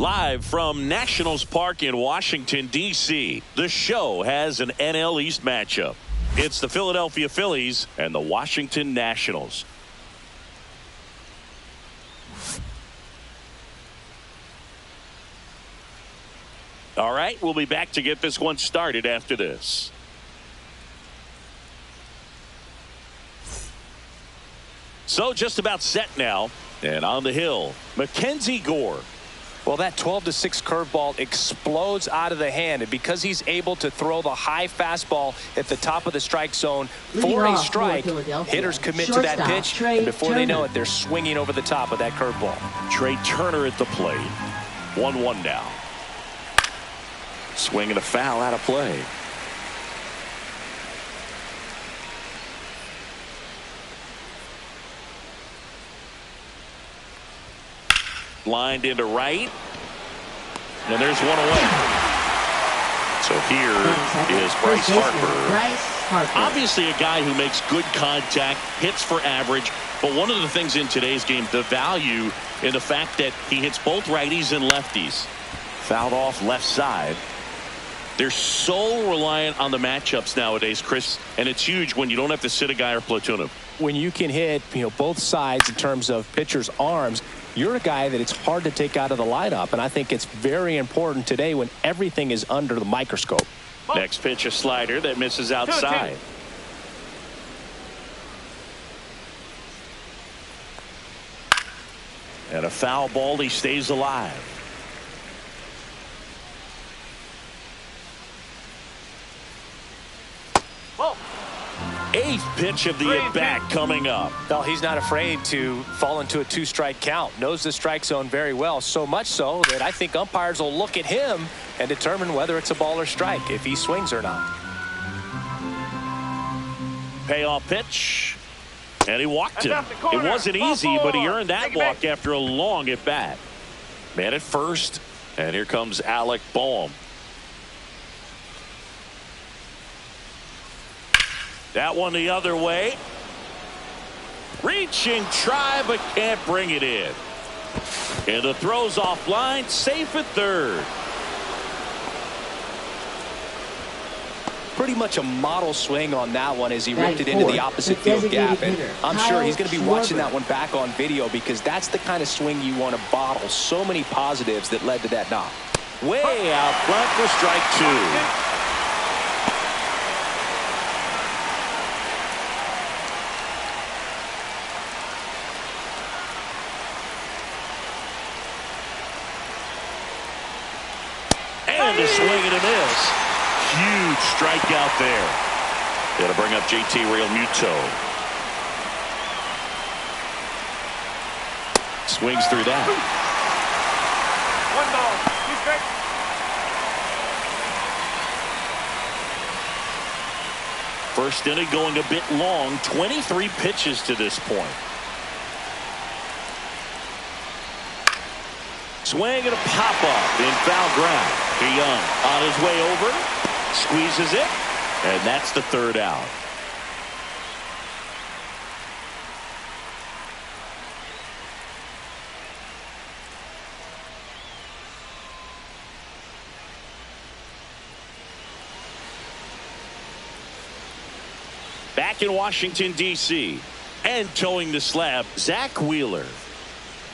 Live from Nationals Park in Washington, D.C., the show has an NL East matchup. It's the Philadelphia Phillies and the Washington Nationals. All right, we'll be back to get this one started after this. So just about set now, and on the hill, Mackenzie Gore. Well, that 12-6 curveball explodes out of the hand, and because he's able to throw the high fastball at the top of the strike zone for a strike, hitters commit to that pitch, and before they know it, they're swinging over the top of that curveball. Trey Turner at the plate. 1-1 now. Swing and a foul out of play. Lined into right, and there's one away. So here is Bryce Harper. Obviously a guy who makes good contact, hits for average, but one of the things in today's game, the value in the fact that he hits both righties and lefties. Fouled off left side. They're so reliant on the matchups nowadays, Chris, and it's huge when you don't have to sit a guy or platoon him. When you can hit, both sides in terms of pitchers' arms, you're a guy that it's hard to take out of the lineup, and I think it's very important today when everything is under the microscope. Next pitch, a slider that misses outside. And a foul ball, he stays alive. Eighth pitch of the at-bat coming up. Well, he's not afraid to fall into a two-strike count. Knows the strike zone very well, so much so that I think umpires will look at him and determine whether it's a ball or strike, if he swings or not. Payoff pitch. And he walked him. It wasn't easy, but he earned that walk after a long at-bat. Man at first, and here comes Alec Boehm. That one the other way. Reaching try, but can't bring it in. And the throw's offline, safe at third. Pretty much a model swing on that one as he ripped it into the opposite field gap. And I'm sure he's going to be watching that one back on video because that's the kind of swing you want to bottle. So many positives that led to that knock. Way out front for strike two. And a swing and a miss. Huge strikeout there. That'll bring up JT Realmuto. Swings through that. 1 ball, 2 strikes. First inning going a bit long. 23 pitches to this point. Swing and a pop-up in foul ground. Young on his way over, squeezes it, and that's the third out. Back in Washington, D.C., and towing the slab, Zach Wheeler.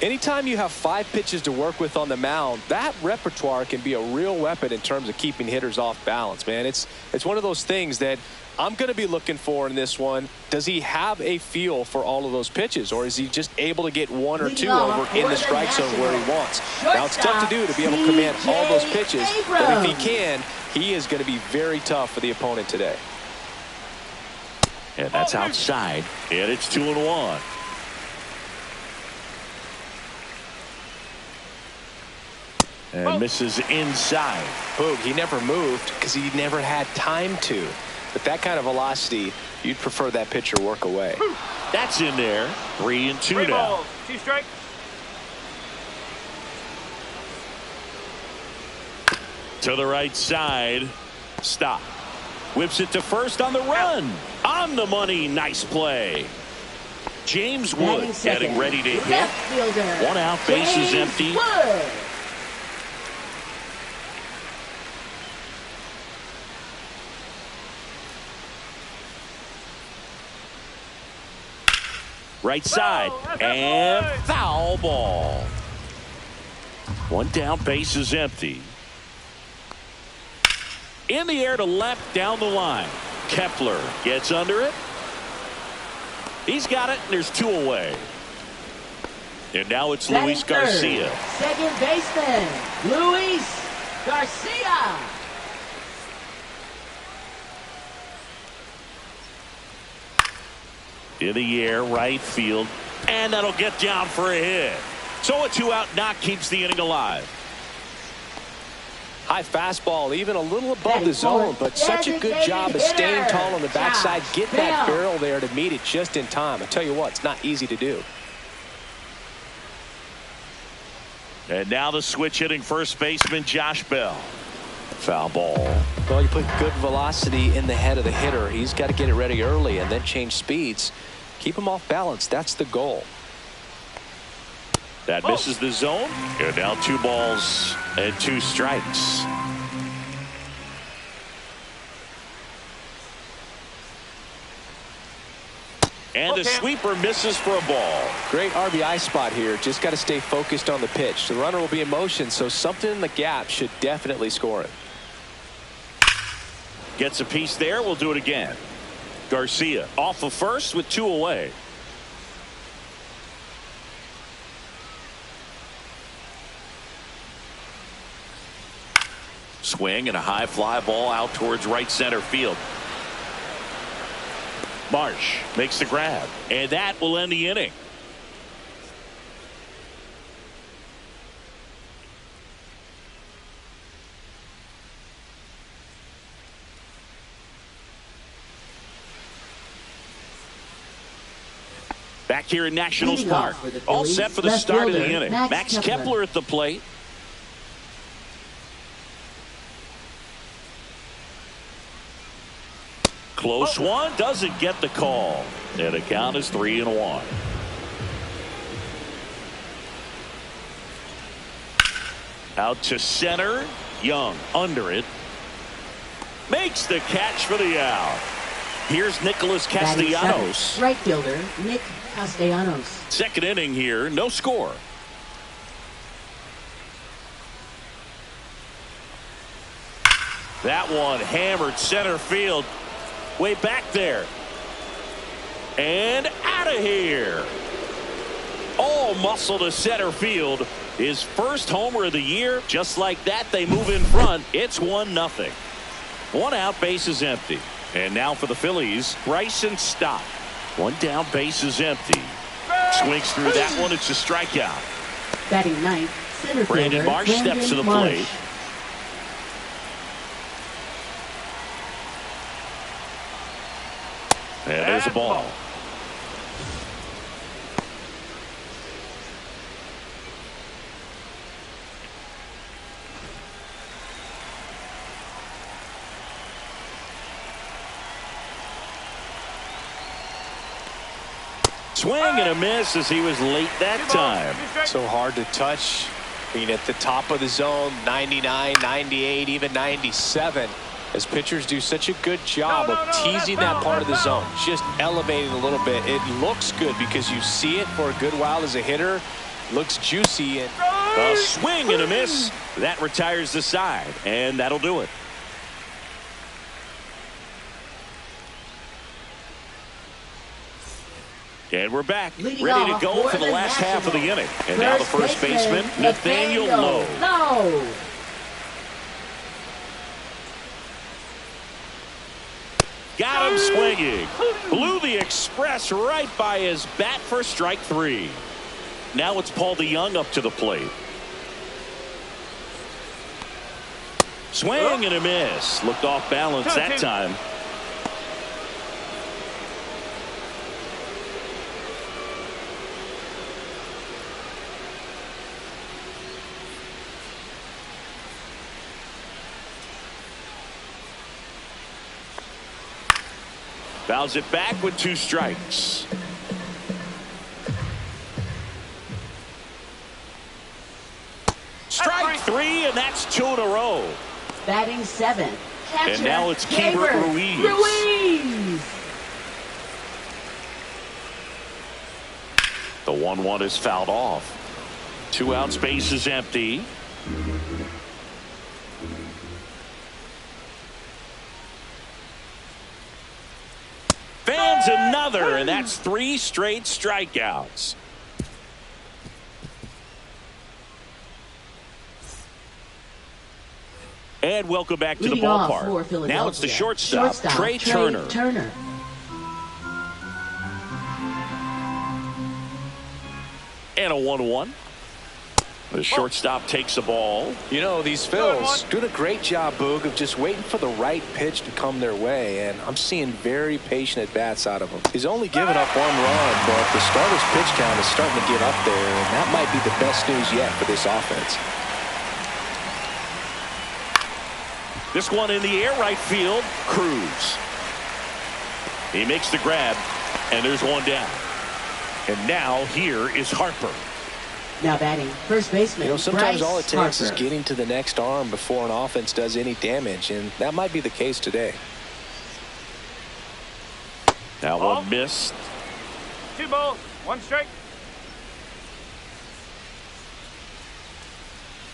Anytime you have 5 pitches to work with on the mound, that repertoire can be a real weapon in terms of keeping hitters off balance, man. It's one of those things that I'm going to be looking for in this one. Does he have a feel for all of those pitches, or is he just able to get 1 or 2 over in the strike zone where he wants? Now, it's tough to do to be able to command all those pitches, but if he can, he is going to be very tough for the opponent today. And that's outside, and it's 2-1. And misses inside. Boog, he never moved because he never had time to. But that kind of velocity, you'd prefer that pitcher work away. That's in there. 3-2 now. 2 strikes. To the right side. Stop. Whips it to first on the run. On the money. Nice play. James Wood getting ready to hit. 1 out, bases empty. Right side. And foul ball. One down, base is empty. In the air to left, down the line. Kepler gets under it. He's got it, and there's 2 away. And now it's Luis Garcia. Second baseman, Luis Garcia. In the air, right field. And that'll get down for a hit. So a 2-out knock keeps the inning alive. High fastball, even a little above the zone, but such a good job of staying tall on the backside, getting that barrel there to meet it just in time. I tell you what, it's not easy to do. And now the switch hitting first baseman Josh Bell. Foul ball. Well, you put good velocity in the head of the hitter. He's got to get it ready early and then change speeds. Keep him off balance. That's the goal. That misses the zone. And now 2 balls and 2 strikes. And the sweeper misses for a ball. Great RBI spot here. Just got to stay focused on the pitch. The runner will be in motion, so something in the gap should definitely score it. Gets a piece there. We'll do it again. Garcia off of first with 2 away. Swing and a high fly ball out towards right center field. Marsh makes the grab, and that will end the inning. Back here in Nationals Park, all set for the start of the inning. Max Kepler at the plate. Close one, doesn't get the call. And the count is 3-1. Out to center. Young under it. Makes the catch for the out. Here's Nicholas Castellanos. Right fielder, Nick Castellanos. Second inning here, no score. That one hammered center field. Way back there. And out of here. All muscle to center field. His first homer of the year. Just like that, they move in front. It's 1-0. 1 out, base is empty. And now for the Phillies, Bryson Stott. 1 down, base is empty. Swings through that one. It's a strikeout. Batting ninth, center fielder Brandon Marsh steps to the plate. And there's a ball. Swing and a miss as he was late that time. So hard to touch. I mean, at the top of the zone, 99, 98, even 97. As pitchers do such a good job of teasing that part of the zone, just elevating a little bit. It looks good because you see it for a good while as a hitter. Looks juicy. And a swing and a miss. That retires the side, and that'll do it. And we're back, ready to go for the last half of the inning. And now the first baseman, Nathaniel Lowe. Got him swinging. Blew the express right by his bat for strike 3. Now it's Paul DeYoung up to the plate. Swing and a miss. Looked off balance that time. Fouls it back with 2 strikes. Strike 3, and that's 2 in a row. Batting 7. Catcher, and now it's Keibert Ruiz. 1-1 is fouled off. 2 outs, base is empty. Fans another, and that's 3 straight strikeouts. And welcome back to the ballpark. Now it's the shortstop, Trey Turner. And a 1-1. The shortstop takes the ball. You know, these Phillies doing a great job, Boog, of just waiting for the right pitch to come their way, and I'm seeing very patient at-bats out of him. He's only given up 1 run, but the starter's pitch count is starting to get up there, and that might be the best news yet for this offense. This one in the air, right field. Cruz. He makes the grab, and there's one down. And now here is Harper. Now batting first baseman. You know, sometimes Bryce all it takes is Harper. getting to the next arm before an offense does any damage, and that might be the case today. That one missed. 2 balls, 1 strike.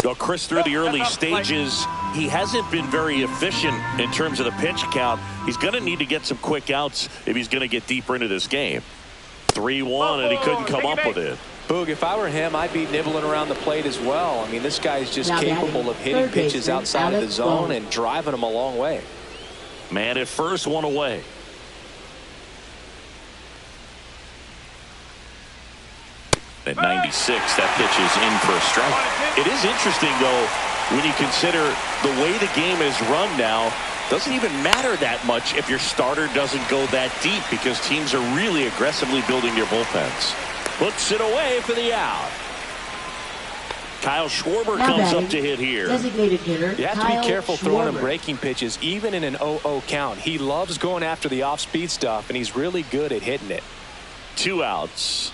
Well, Chris, through the early stages, he hasn't been very efficient in terms of the pitch count. He's going to need to get some quick outs if he's going to get deeper into this game. 3-1, and he couldn't come up with it. Boog, if I were him, I'd be nibbling around the plate as well. I mean, this guy's just capable of hitting pitches outside of the zone and driving them a long way. Man at first, 1 away. At 96, that pitch is in for a strike. It is interesting, though, when you consider the way the game is run now. Doesn't even matter that much if your starter doesn't go that deep, because teams are really aggressively building their bullpens. Puts it away for the out. Kyle Schwarber comes up to hit here. Designated hitter. You have to be careful throwing him breaking pitches, even in an 0-0 count. He loves going after the off-speed stuff, and he's really good at hitting it. 2 outs.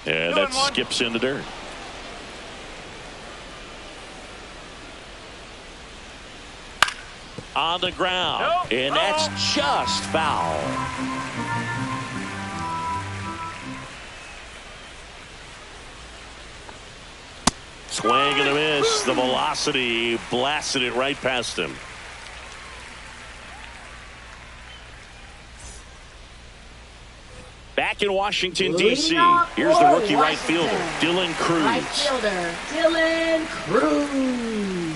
And that skips in the dirt. On the ground. And that's just foul. Swing and a miss. The velocity blasted it right past him. Back in Washington, D.C., here's the rookie right fielder, Dylan Cruz. Right fielder, Dylan Cruz.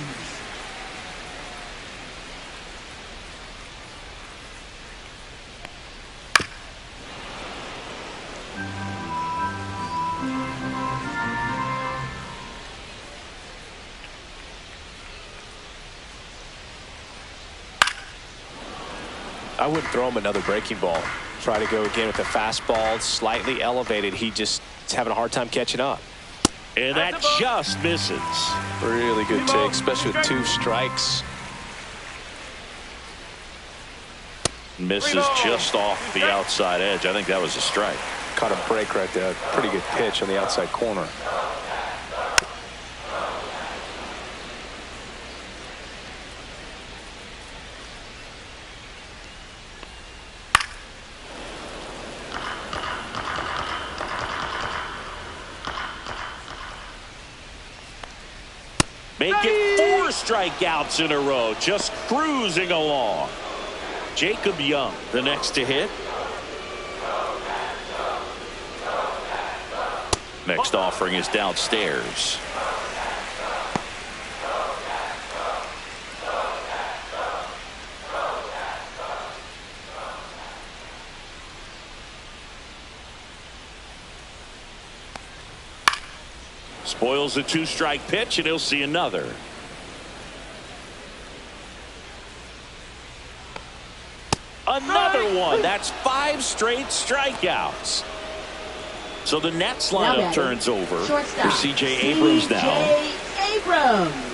I wouldn't throw him another breaking ball. Try to go again with a fastball, slightly elevated. He just is having a hard time catching up. And that just misses. Really good take, especially with 2 strikes. Misses just off the outside edge. I think that was a strike. Caught a break right there. Pretty good pitch on the outside corner. Making 4 strikeouts in a row, just cruising along. Jacob Young, the next to hit. Next offering is downstairs. Spoils a 2-strike pitch, and he'll see another. Another one. That's 5 straight strikeouts. So the Nets lineup turns over. Here's C.J. Abrams now. C.J. Abrams.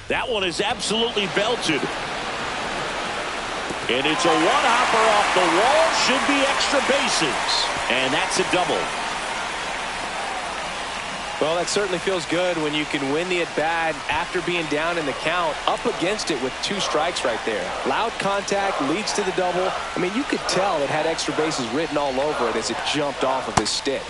That one is absolutely belted. And it's a one-hopper off the wall. Should be extra bases. And that's a double. Well, that certainly feels good when you can win the at-bat after being down in the count, up against it with 2 strikes right there. Loud contact leads to the double. I mean, you could tell it had extra bases written all over it as it jumped off of his stick.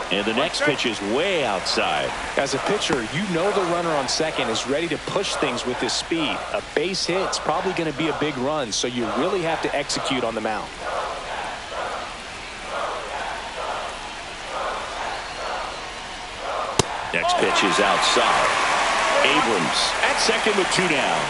And the next pitch is way outside. As a pitcher, you know the runner on second is ready to push things with his speed. A base hit's probably going to be a big run, so you really have to execute on the mound. Next pitch is outside. Abrams at second with 2 down.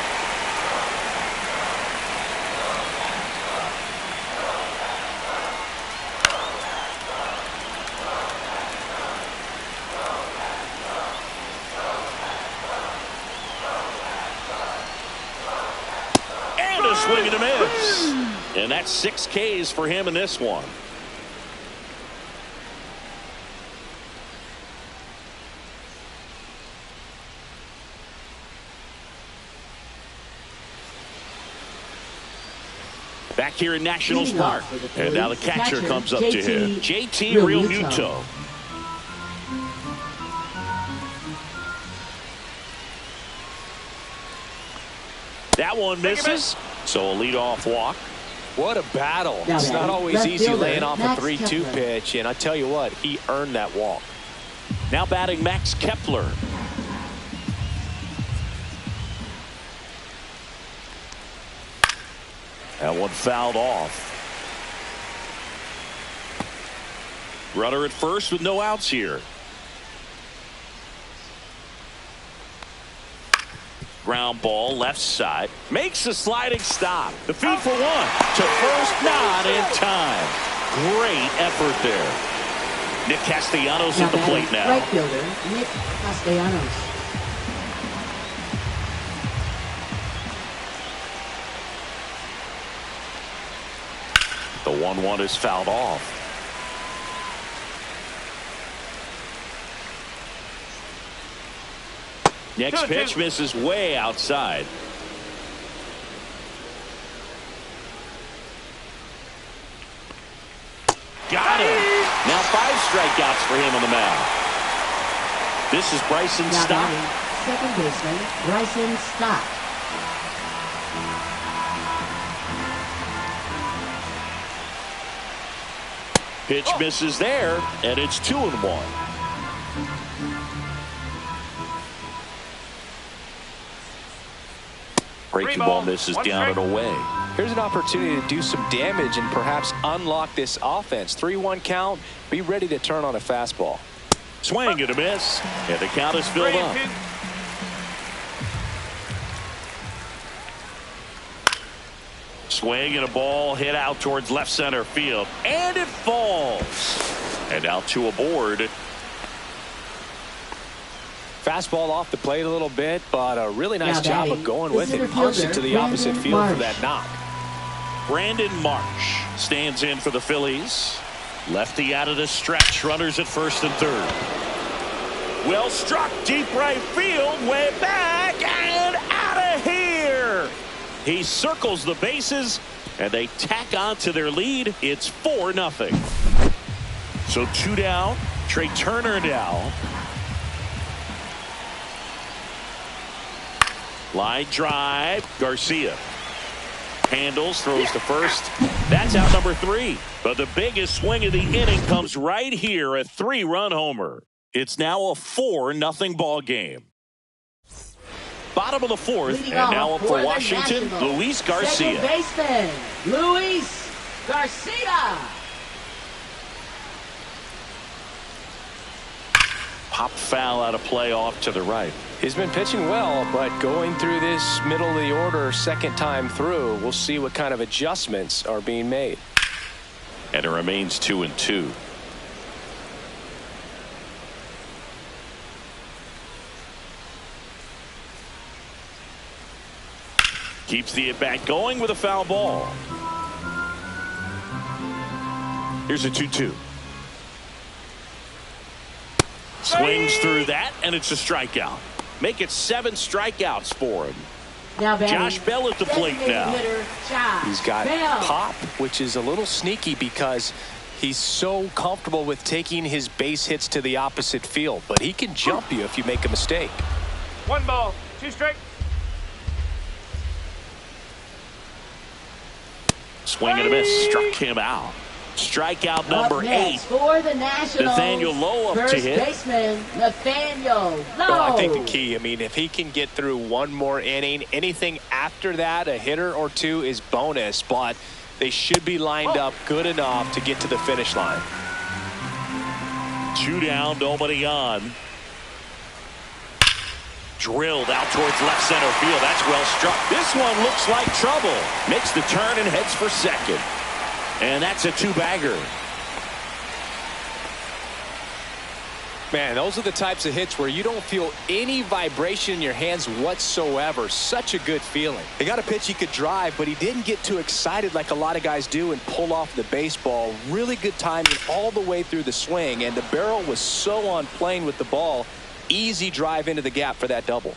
And a swing and a miss. And that's 6 Ks for him in this one. Back here in Nationals Park. And now the catcher comes up to him. JT Realmuto. That one misses. So a leadoff walk. What a battle. It's not always easy laying off a 3-2 pitch. And I tell you what, he earned that walk. Now batting Max Kepler. That one fouled off. Runner at first with no outs here. Ground ball left side. Makes a sliding stop. The feed for 1. To first, not in time. Great effort there. Nick Castellanos at the plate now. Right fielder, Nick Castellanos. The 1-1 is fouled off. Next pitch misses way outside. Got him. Now 5 strikeouts for him on the mound. This is Bryson Stott. Second baseman, Bryson Stott. Pitch misses there, and it's 2-1. Breaking ball misses down and away. Here's an opportunity to do some damage and perhaps unlock this offense. 3-1 count. Be ready to turn on a fastball. Swing and a miss, and the count is filled up. Swing and a ball hit out towards left center field, and it falls. And now 2 aboard. Fastball off the plate a little bit, but a really nice job of going with it. Punched it to the opposite field for that knock. Brandon Marsh stands in for the Phillies. Lefty out of the stretch. Runners at first and third. Well struck, deep right field, way back and out of here. He circles the bases, and they tack on to their lead. It's 4-0. So 2 down. Trey Turner now. Line drive. Garcia handles, throws to first. That's out number 3. But the biggest swing of the inning comes right here, a 3-run homer. It's now a 4-0 ball game. Bottom of the 4th, and now up for Washington, Luis Garcia. Second baseman, Luis Garcia. Pop foul out of play off to the right. He's been pitching well, but going through this middle of the order second time through, we'll see what kind of adjustments are being made. And it remains 2-2. Keeps the at-bat going with a foul ball. Here's a 2-2. Swings through that, and it's a strikeout. Make it 7 strikeouts for him. Now Josh Bell at the plate now. He's got pop, which is a little sneaky because He's so comfortable with taking his base hits to the opposite field, but he can jump you if you make a mistake. 1 ball, 2 strike. Swing and a miss. Struck him out. Strikeout number 8. For the Nationals, Nathaniel Lowe up to hit. First baseman, Nathaniel Lowe. Well, I think the key, I mean, if he can get through one more inning, anything after that, a hitter or two is bonus, but they should be lined up good enough to get to the finish line. 2 down, nobody on. Drilled out towards left center field. That's well struck. This one looks like trouble. Makes the turn and heads for second. And that's a 2-bagger. Man, those are the types of hits where you don't feel any vibration in your hands whatsoever. Such a good feeling. He got a pitch he could drive, but he didn't get too excited like a lot of guys do and pull off the baseball. Really good timing all the way through the swing, and the barrel was so on plane with the ball. Easy drive into the gap for that double.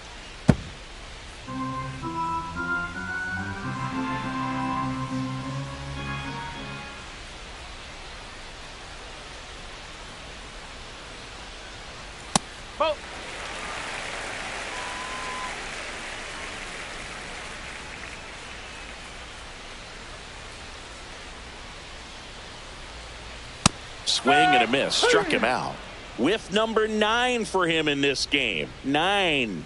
Ball. Swing and a miss. Struck him out. Whiff number 9 for him in this game. 9.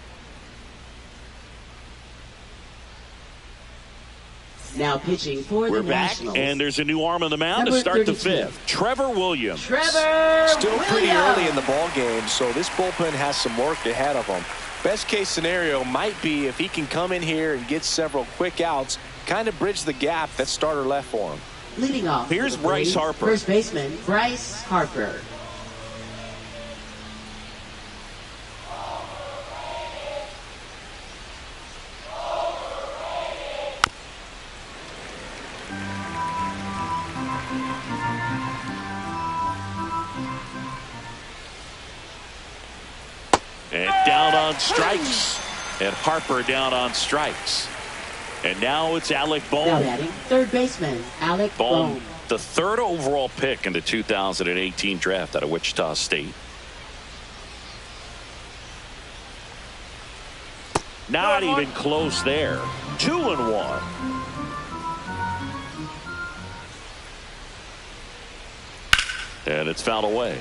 Now pitching for We're the back, Nationals. and there's a new arm on the mound to Number start the 32. 5th. Trevor Williams. Still pretty early in the ball game, so this bullpen has some work ahead of him. Best case scenario might be if he can come in here and get several quick outs, kind of bridge the gap that starter left for him. Leading off. Here's for the Bryce Phillies, Harper. First baseman, Bryce Harper. And down on strikes. And Harper down on strikes. And now it's Alec Now Bohm. batting, third baseman, Alec Bohm, Bohm. the 3rd overall pick in the 2018 draft out of Wichita State. Not even close there. 2-1. And it's fouled away.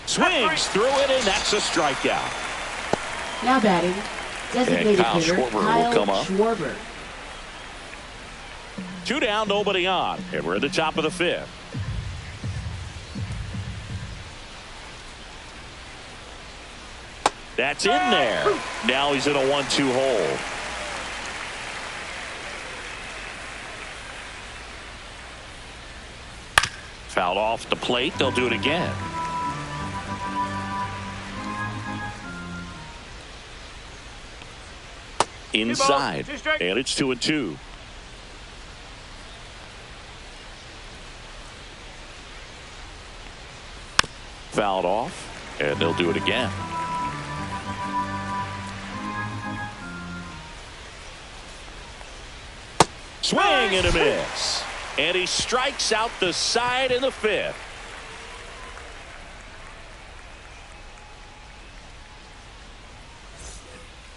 Swings through it, and that's a strikeout. Now batting, designated Kyle hitter, Schwarber will Kyle come up. Schwarber. 2 down, nobody on. And we're at the top of the 5th. That's in there. Now he's in a 1-2 hole. Fouled off the plate. They'll do it again. Inside. And it's 2-2. Fouled off. And they'll do it again. Swing and a miss. And he strikes out the side in the 5th.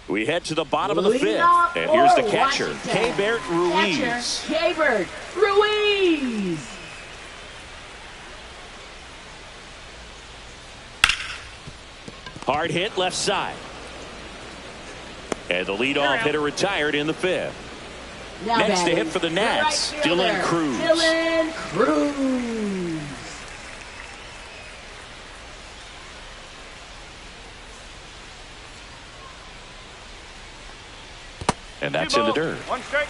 We head to the bottom of the 5th. And here's the catcher, Keibert Ruiz. Keibert Ruiz. Hard hit left side. And the leadoff hitter retired in the 5th. Now Next to batting, hit for the Nats, right fielder, Dylan Cruz. Dylan Cruz. And that's in the dirt. 1 strike.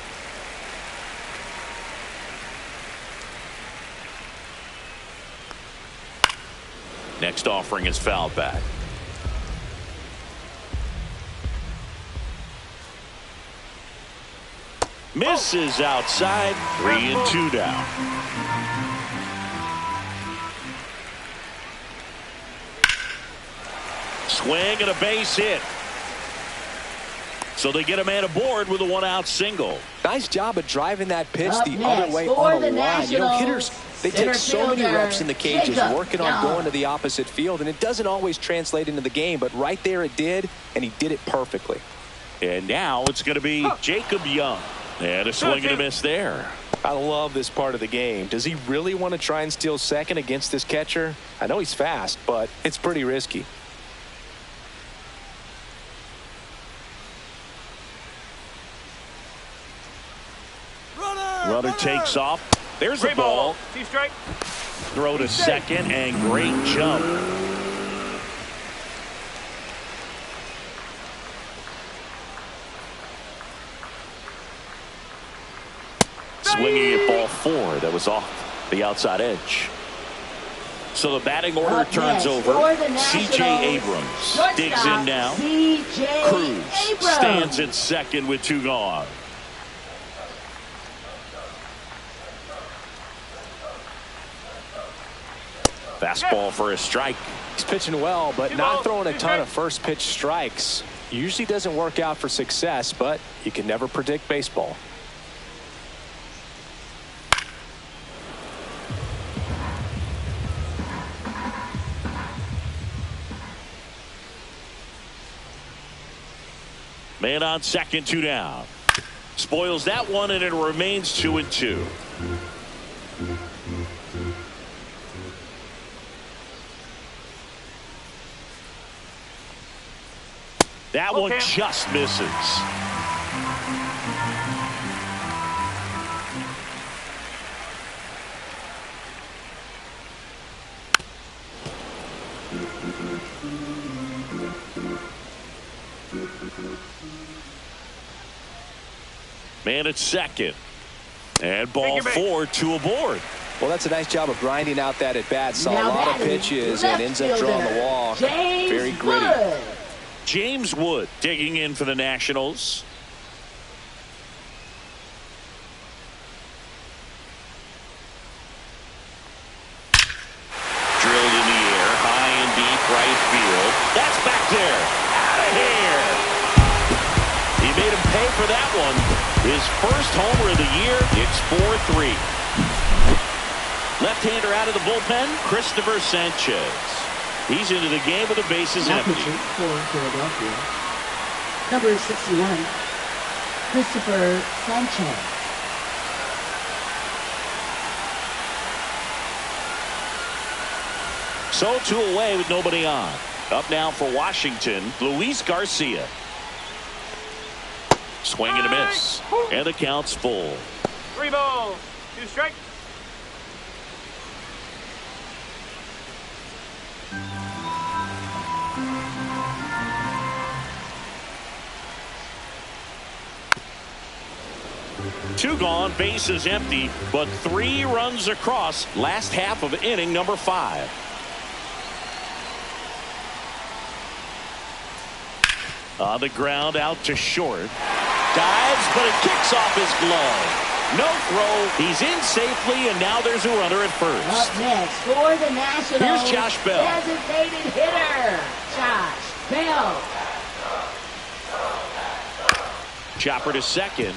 Next offering is fouled back. Misses outside. 3-2 now. Swing and a base hit. So they get a man aboard with a one-out single. Nice job of driving that pitch Up the next other way for on the the line. You know, Nationals, hitters, they center take so many fielder, reps in the cages Jacob working on Young. going to the opposite field, and it doesn't always translate into the game, but right there it did, and he did it perfectly. And now it's going to be Jacob Young. And a swing and a miss there. I love this part of the game. Does he really want to try and steal second against this catcher? I know he's fast, but it's pretty risky. Runner takes off. There's the ball. 2 strike. Throw to second and great jump. Swinging at ball 4. That was off the outside edge. So the batting order Up turns next over. for the C.J. Nationals, Abrams digs in now. C.J. Cruz Abrams. stands at second with 2 gone. Fastball for a strike. He's pitching well, but not throwing a ton of first pitch strikes. Usually doesn't work out for success, but you can never predict baseball. Man on second, 2 down. Spoils that one, and it remains 2-2. That one just misses. Man at second. And ball 4, 2 aboard. Well, that's a nice job of grinding out that at bat. Saw a Now lot of batting, pitches and ends up left drawing the fielder, walk. James Very gritty. Wood. James Wood digging in for the Nationals. Drilled in the air, high and deep right field. That's back there. Out of here. He made him pay for that one. His first homer of the year. It's 4-3. Left-hander out of the bullpen, Christopher Sanchez. He's into the game with the bases Now empty. pitching for Philadelphia, number 61, Christopher Sanchez. So 2 away with nobody on. Up now for Washington, Luis Garcia. Swing and a miss. And the count's full. 3 balls, 2 strikes. Two gone, bases empty, but 3 runs across. Last half of inning number 5. On the ground, out to short. Dives, but it kicks off his glove. No throw. He's in safely, and now there's a runner at first. Up next for the Nationals, Here's Josh Bell. designated hitter, Josh Bell. Chopper to second.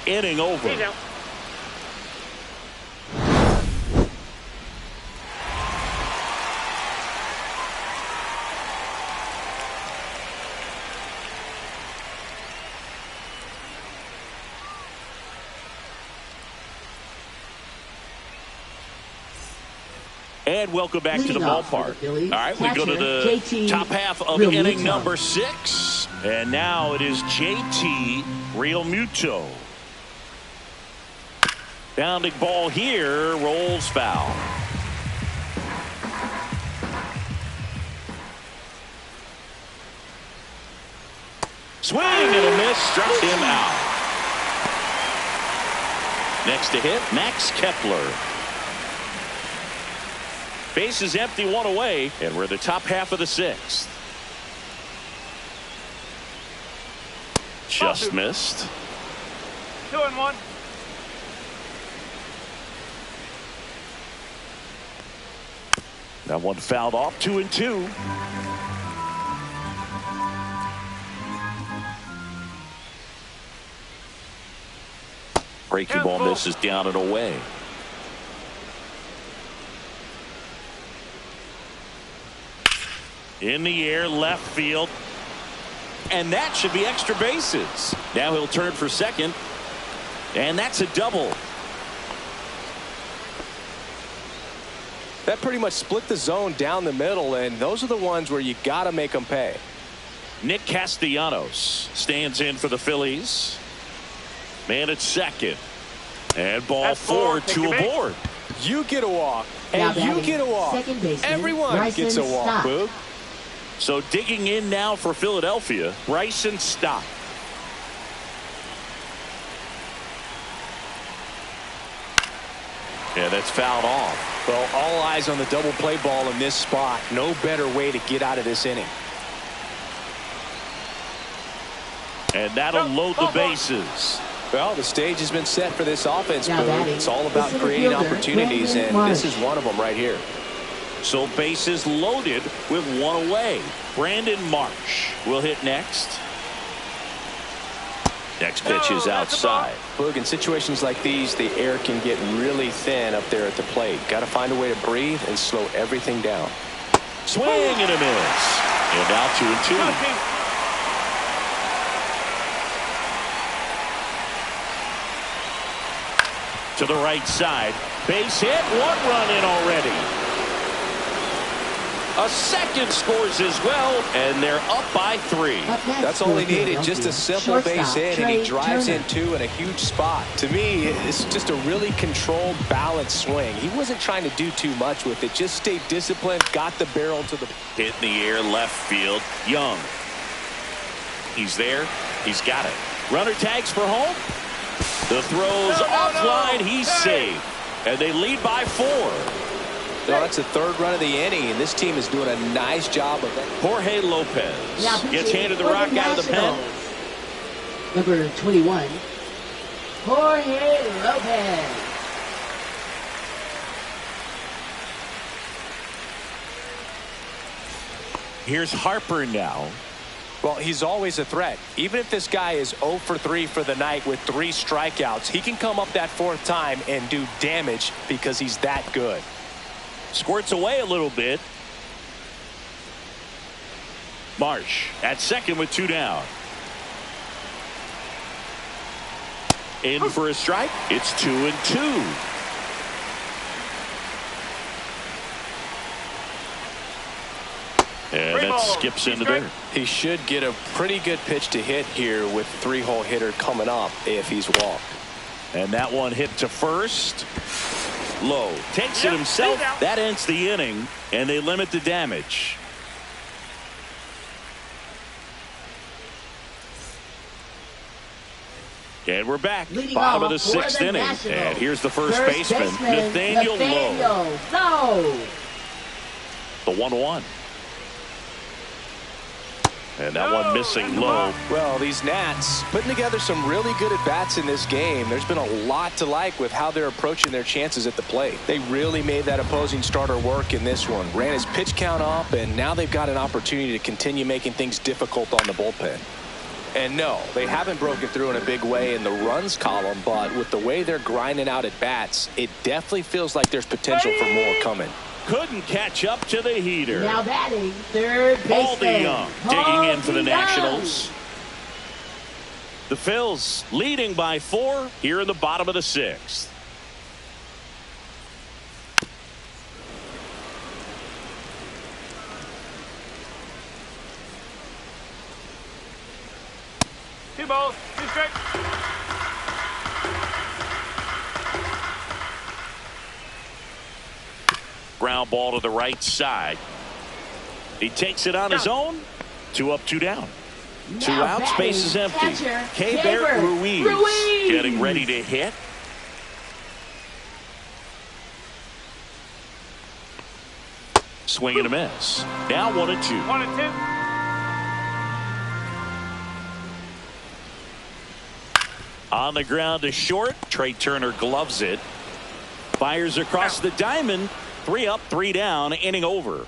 Inning over. He's out. And welcome back to the Leading off for ballpark. the Phillies, All right, we go to the JT top half of Real inning Muto. number 6. And now it is JT Real Muto. Bounding ball here, rolls foul. Swing and a miss, struck him out. Next to hit, Max Kepler. Bases empty, 1 away, and we're in the top half of the 6th. Just missed. 2-1. That one fouled off, 2-2. Breaking ball misses down and away. In the air, left field. And that should be extra bases. Now he'll turn for second. And that's a double. That pretty much split the zone down the middle, and those are the ones where you got to make them pay. Nick Castellanos stands in for the Phillies. Man at second. And ball That's four four. to aboard. You get a walk, Now and you batting get a walk. second baseman, Everyone Bryson gets a walk, Stott. Boog. So digging in now for Philadelphia, Bryson Stott. Yeah, that's fouled off. Well, all eyes on the double play ball in this spot. No better way to get out of this inning. And that'll load the bases. Well, the stage has been set for this offense, Now Boog. batting It's all about the center creating fielder, opportunities, Brandon and this Marsh. is one of them right here. So bases loaded with one away. Brandon Marsh will hit next. Next pitch is outside. Boog, in situations like these, the air can get really thin up there at the plate. Got to find a way to breathe and slow everything down. Swing and a miss. And now 2-2. To the right side. Base hit. One run in already. A second scores as well, and they're up by 3. Up next That's all he for needed, just a simple Philadelphia. base hit, and Shortstop, he drives Trey in two in a huge spot. To me, it's just a really controlled, balanced swing. He wasn't trying to do too much with it, just stayed disciplined, got the barrel to the... Hit in the air, left field. Young. He's there. He's got it. Runner tags for home. The throw's offline. He's safe. And they lead by 4. No, that's the third run of the inning, and this team is doing a nice job of that. Jorge Lopez Now gets pitching handed the for rock out of the pen. Nationals. Number 21, Jorge Lopez. Here's Harper now. Well, he's always a threat. Even if this guy is 0 for 3 for the night with 3 strikeouts, he can come up that 4th time and do damage because he's that good. Squirts away a little bit. Marsh at second with 2 down. In for a strike. It's 2-2. And that skips into dirt. He should get a pretty good pitch to hit here with 3-hole hitter coming up if he's walked. And that one hit to first. Low takes it himself. That ends the inning, and they limit the damage. And we're back. Leading Bottom of off the for 6th the inning. Nationals. And here's the first baseman, Nathaniel Lowe. Lowe. The 1-1. And that one missing low. Well, these Nats putting together some really good at-bats in this game. There's been a lot to like with how they're approaching their chances at the plate. They really made that opposing starter work in this one. Ran his pitch count up, and now they've got an opportunity to continue making things difficult on the bullpen. And no, they haven't broken through in a big way in the runs column, but with the way they're grinding out at-bats, it definitely feels like there's potential for more coming. Couldn't catch up to the heater. Now batting third Paul baseman. DeYoung digging in for the DeYoung. Nationals. The Phils leading by 4 here in the bottom of the 6th. Two balls, 2 strikes. Ground ball to the right side. He takes it on his own. 2 up, 2 down. Now 2 out, batting space is empty. catcher, Keibert Ruiz Ruiz. getting ready to hit. Swing and a miss. Now 1-2. 1-2. On the ground to short. Trey Turner gloves it. Fires across the diamond. 3 up, 3 down. Inning over.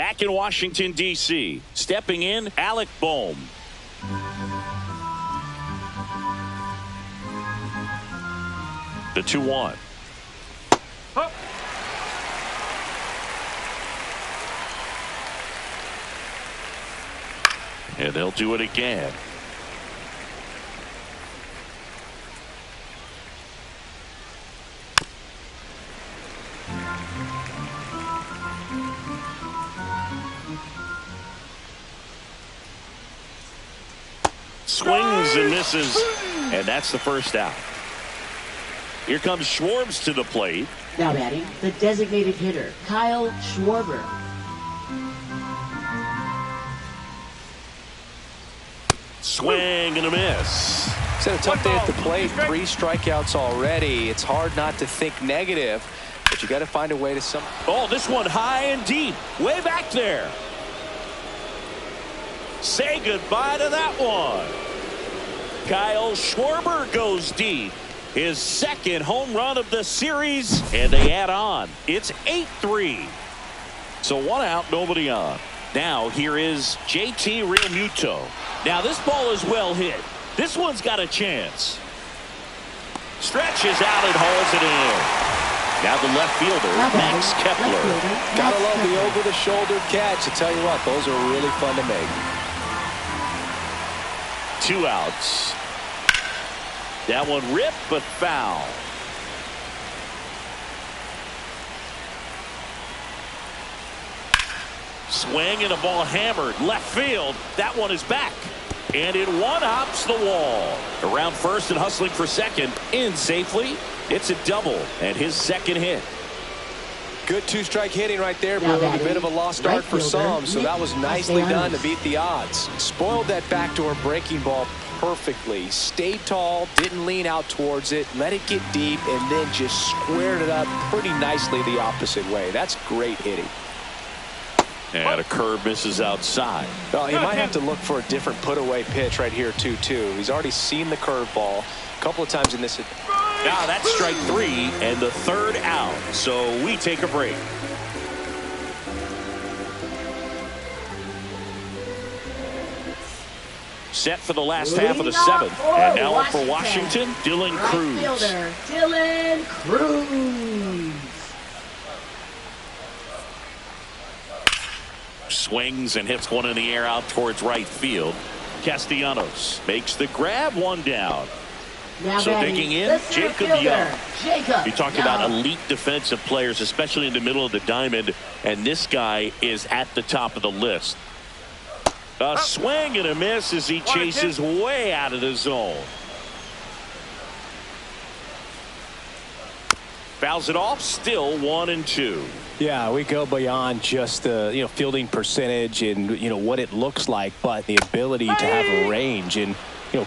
Back in Washington, D.C., stepping in, Alec Bohm. The 2-1. Up. And they'll do it again. Swings and misses, and that's the first out. Here comes Schwarbs to the plate. Now batting, the designated hitter, Kyle Schwarber. Swing and a miss. It's had a tough day at the plate. 3 strikeouts already. It's hard not to think negative, but you got to find a way to some. Oh, this one high and deep, way back there. Say goodbye to that one. Kyle Schwarber goes deep. His second home run of the series, and they add on. It's 8-3. So 1 out, nobody on. Now here is JT Realmuto. Now this ball is well hit. This one's got a chance. Stretches out and hauls it in. Now the left fielder, Max Kepler. Gotta love the over-the-shoulder catch. I tell you what, those are really fun to make. 2 outs. That one ripped but foul. Swing and a ball hammered left field. That one is back. And it one-hops the wall. Around first and hustling for second. In safely. It's a double and his second hit. Good 2-strike hitting right there, but a bit of a lost start for some, so that was nicely done to beat the odds. Spoiled that backdoor breaking ball perfectly. Stayed tall, didn't lean out towards it, let it get deep, and then just squared it up pretty nicely the opposite way. That's great hitting. And a curve misses outside. Well, he might have to look for a different put-away pitch right here, too. He's already seen the curveball a couple of times in this. Now that's strike 3 and the 3rd out. So we take a break. Set for the last half of the 7th. And now for Washington, Dylan Cruz. Right fielder, Dylan Cruz. Swings and hits one in the air out towards right field. Castellanos makes the grab, 1 down. Now so digging in, Jacob Young. You talked about elite defensive players, especially in the middle of the diamond, and this guy is at the top of the list. A swing and a miss as he chases way out of the zone. Fouls it off, still 1-2. Yeah, we go beyond just the fielding percentage and what it looks like, but the ability to have a range and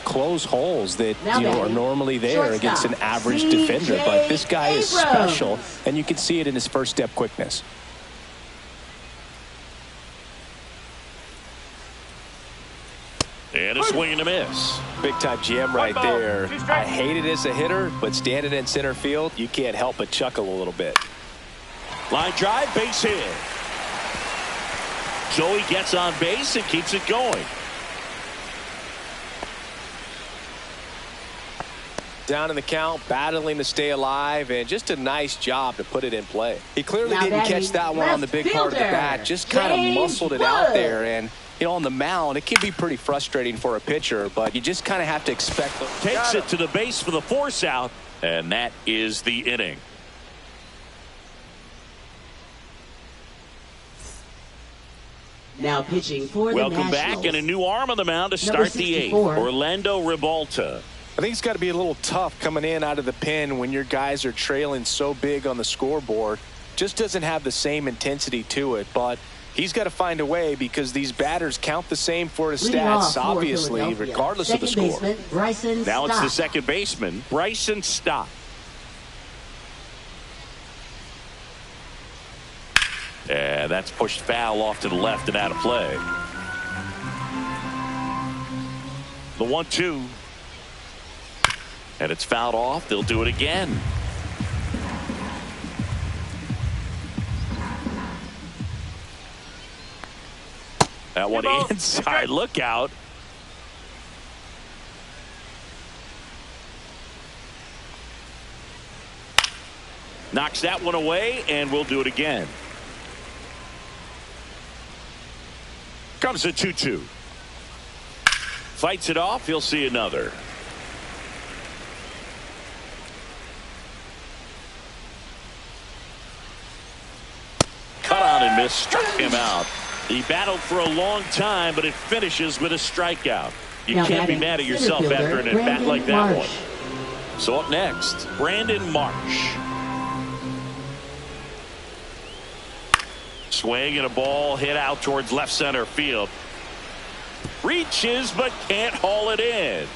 close holes that are normally there against an average defender. But this guy is special, and you can see it in his first step quickness. And a swing and a miss. Big time gem right there. I hate it as a hitter, but standing in center field, you can't help but chuckle a little bit. Line drive, base hit. Joey gets on base and keeps it going. Down in the count, battling to stay alive, and just a nice job to put it in play. He clearly didn't catch that one on the big part of the bat, just kind of muscled it out there. And on the mound, it can be pretty frustrating for a pitcher, but you just kind of have to expect. Takes it to the base for the force out, and that is the inning. Now pitching for the Welcome Nationals. back, and a new arm on the mound to start the 8th. Orlando Ribalta. I think it's got to be a little tough coming in out of the pen when your guys are trailing so big on the scoreboard. Just doesn't have the same intensity to it, but he's got to find a way because these batters count the same for his stats, obviously, regardless of the score. Now it's the second baseman, Bryson Stott. And that's pushed foul off to the left and out of play. The 1-2. And it's fouled off. They'll do it again. That one inside. Look out. Knocks that one away, and we'll do it again. Comes a 2-2. Fights it off. He'll see another. Cut on and miss. Struck him out. He battled for a long time, but it finishes with a strikeout. You can't be mad at yourself after an at-bat like that one. So up next, Brandon Marsh. Swing and a ball hit out towards left center field. Reaches but can't haul it in.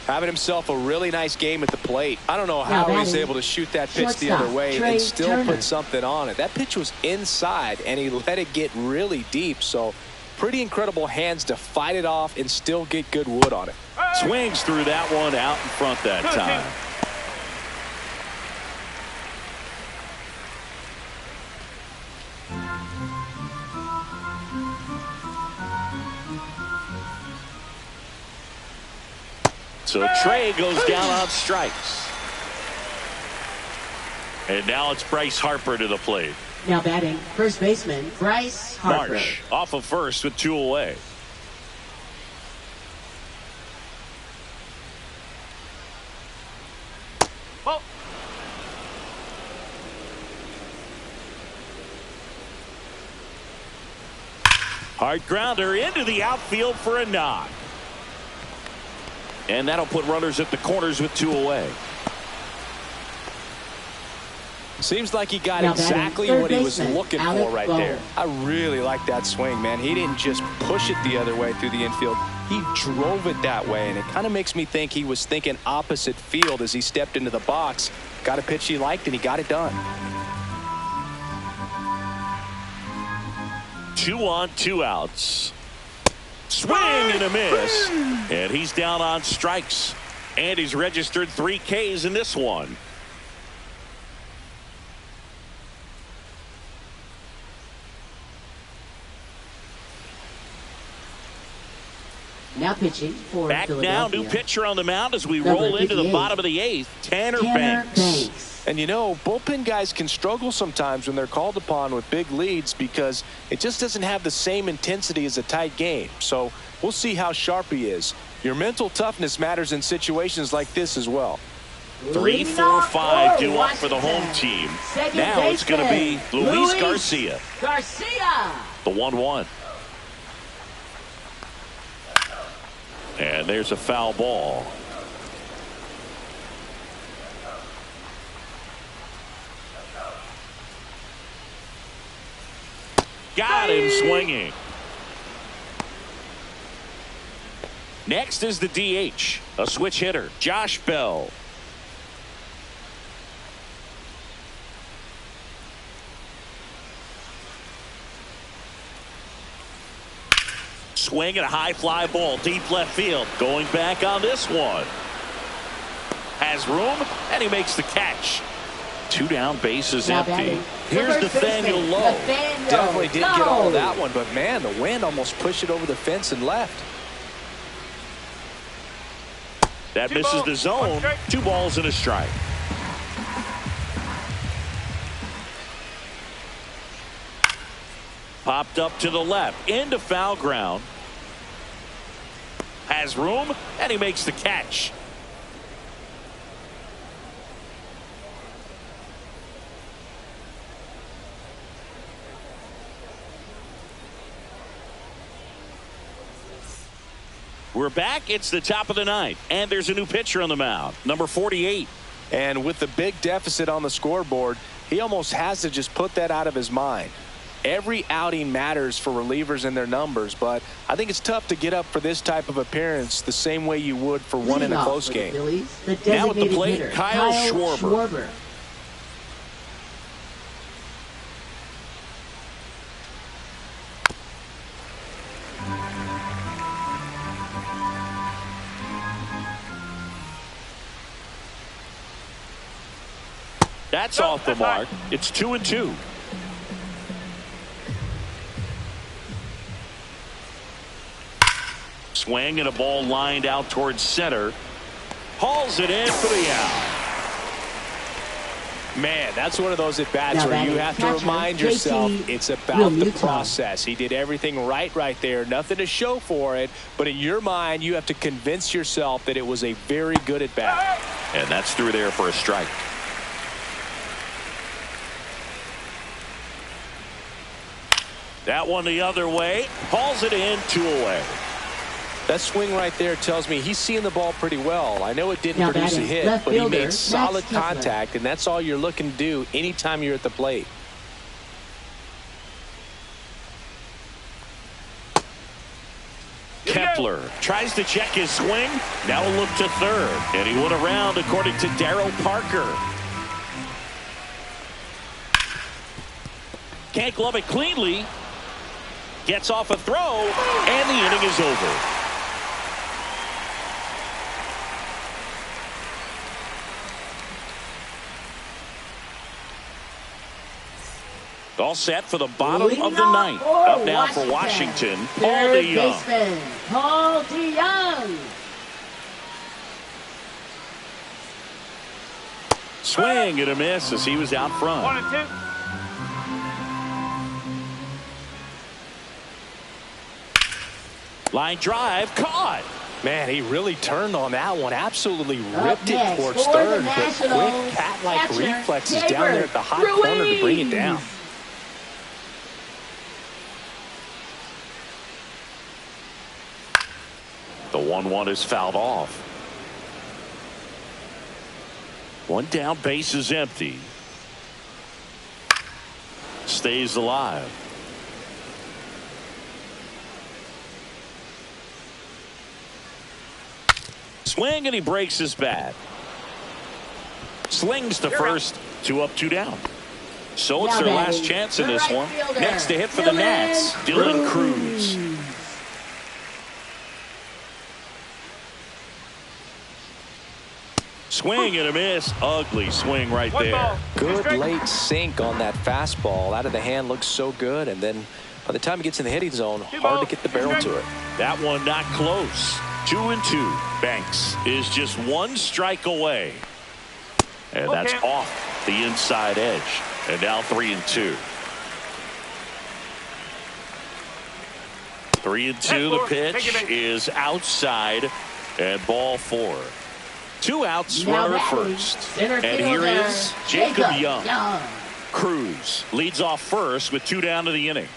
Having himself a really nice game at the plate. I don't know how he's able to shoot that pitch the other way and still put something on it. That pitch was inside and he let it get really deep. So pretty incredible hands to fight it off and still get good wood on it. Swings through that one out in front that time. So Trey goes down on strikes. And now it's Bryce Harper to the plate. Now batting, first baseman Bryce Harper. Marsh off of first with 2 away. Oh. Hard grounder into the outfield for a knock. And that'll put runners at the corners with 2 away. Seems like he got exactly what he was looking for right there. I really like that swing, man. He didn't just push it the other way through the infield. He drove it that way, and it kind of makes me think he was thinking opposite field as he stepped into the box. Got a pitch he liked, and he got it done. 2 on, 2 outs. Swing and a miss. And he's down on strikes. And he's registered 3 Ks in this one. Now pitching for back now, new pitcher on the mound as we roll into the bottom of the 8th. Tanner Banks. And you know, bullpen guys can struggle sometimes when they're called upon with big leads because it just doesn't have the same intensity as a tight game. So we'll see how sharp he is. Your mental toughness matters in situations like this as well. 3, 4, 5 due up for the home team. Now it's going to be Luis Garcia. The 1-1. And there's a foul ball. Got him swinging. Next is the DH, a switch hitter, Josh Bell. Swing and a high fly ball deep left field. Going back on this one. Has room and he makes the catch. 2 down, bases empty. Here's Nathaniel Lowe. Definitely didn't get all of that one, but man, the wind almost pushed it over the fence and left. That misses the zone. 2 balls and a strike. Popped up to the left into foul ground. Has room and he makes the catch. We're back. It's the top of the 9th, and there's a new pitcher on the mound, number 48. And with the big deficit on the scoreboard, he almost has to just put that out of his mind. Every outing matters for relievers and their numbers, but I think it's tough to get up for this type of appearance the same way you would for one in a close game. Now at the plate, Kyle Schwarber. That's off the mark. It's 2-2. swing and a ball lined out towards center. Hauls it in for the out. Man, that's one of those at-bats where you have to remind yourself it's about the process. He did everything right there. Nothing to show for it. But in your mind, you have to convince yourself that it was a very good at-bat. And that's through there for a strike. That one the other way. Hauls it in, 2 away. That swing right there tells me he's seeing the ball pretty well. I know it didn't produce a hit, but he made solid contact, and that's all you're looking to do anytime you're at the plate. Kepler tries to check his swing. Now a look to third, and he went around according to Darryl Parker. Can't glove it cleanly. Gets off a throw, and the inning is over. All set for the bottom of the ninth. Up now for Washington, Paul DeYoung. Paul DeYoung. Swing and a miss as he was out front. 1 and 2. Line drive, caught. Man, he really turned on that one. Absolutely ripped it towards third, but quick cat-like reflexes down there at the hot corner to bring it down. The 1-1 is fouled off. One down, base is empty. Stays alive. Swing and he breaks his bat. Slings to first. 2 up, 2 down. So it's their last chance in this one. Next to hit for the Nats, Dylan Cruz. Swing and a miss. Ugly swing right there. Good late sink on that fastball. Out of the hand looks so good, and then by the time it gets in the hitting zone, hard to get the barrel to it. That one not close. 2-2. Banks is just 1 strike away. And that's off the inside edge. And now 3-2. 3-2. The pitch is outside and ball 4. 2 outs, runner at first. And here is Jacob Young. Cruz leads off first with 2 down to the inning.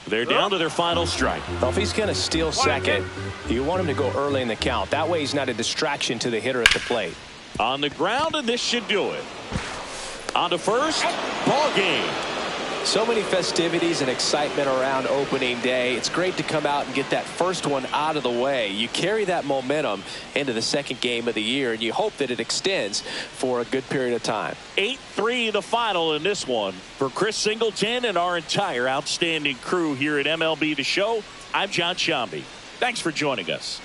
They're down to their final strike. Well, if he's going to steal second, you want him to go early in the count. That way he's not a distraction to the hitter at the plate. On the ground, and this should do it. On to first, ball game. So many festivities and excitement around opening day. It's great to come out and get that first one out of the way. You carry that momentum into the second game of the year, and you hope that it extends for a good period of time. 8-3 the final in this one. For Chris Singleton and our entire outstanding crew here at MLB The Show, I'm John Shambi. Thanks for joining us.